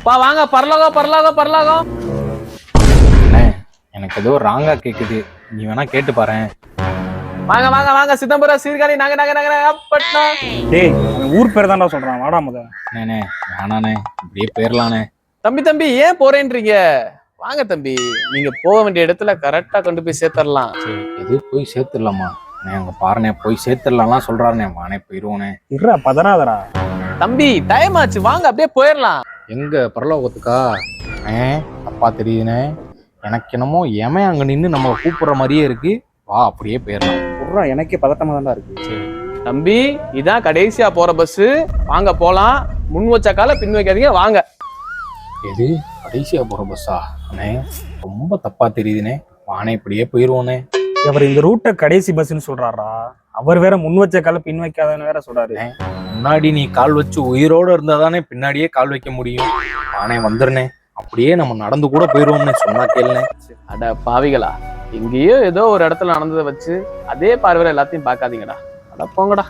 பா வாங்க, பரலோகம் பரலோகம் பரலோகம். அண்ணே எனக்கு ஏதோ ராங்கா கேக்குது, நீ வேணா கேட்டு பாரு. வாங்க வாங்க வாங்க, சிதம்பரம் சீர்காழி நகை நகை நகை நாகப்பட்டினம். டேய் அவன் ஊர் பேர் தான்டா சொல்றான், வாடா முத. அண்ணே வேணாண்ணே, இப்படியே போயிடலாண்ணே. தம்பி தம்பி ஏன் போறேன்றீங்க? வாங்க தம்பி, நீங்க போக வேண்டிய இடத்துல கரெக்டா கொண்டு போய் சேர்த்தரலாம். சரி எது போய் சேர்த்துடலாமா? அங்க பாருண்ணே, போய் சேர்த்துடலாம் சொல்றாருண்ணே. வானே போயிருவோனே. இருடா பதறாதடா. தம்பி டைம் ஆச்சு, வாங்க அப்படியே போயிடலாம். எங்க பரலோகத்துக்கா? அப்பா தெரியுதுண்ணே, எனக்கு என்னமோ எமன் அங்க நின்று நம்ம கூப்பிடுற மாதிரியே இருக்கு. வா அப்படியே போயிடலாம். இருடா, எனக்கே பதட்டமா தான்டா இருக்கு. சரி தம்பி இதான் கடைசியா போற பஸ், வாங்க போலாம். முன் வச்ச கால பின் வைக்காதீங்க, வாங்க. எது கடைசியா போற பஸ்ஸா? அண்ணே ரொம்ப தப்பா தெரியுதுண்ணே. வானே இப்படியே போயிருவோனே. அவர் இந்த ரூட்டை கடைசி பஸ்ன்னு சொல்றாரா? அவர் வேற முன் வச்ச கால பின் வைக்காதன்னு வேற சொல்றாரு. முன்னாடி நீ கால் வச்சு உயிரோட இருந்தாதானே பின்னாடியே கால் வைக்க முடியும். வானே வந்துருனே, அப்படியே நம்ம நடந்து கூட போயிருவோம்னு சொன்னா கேளுனே. அட பாவிகளா, எங்கேயோ ஏதோ ஒரு இடத்துல நடந்ததை வச்சு அதே பார்வையில எல்லாத்தையும் பார்க்காதீங்கடா. அட போங்கடா.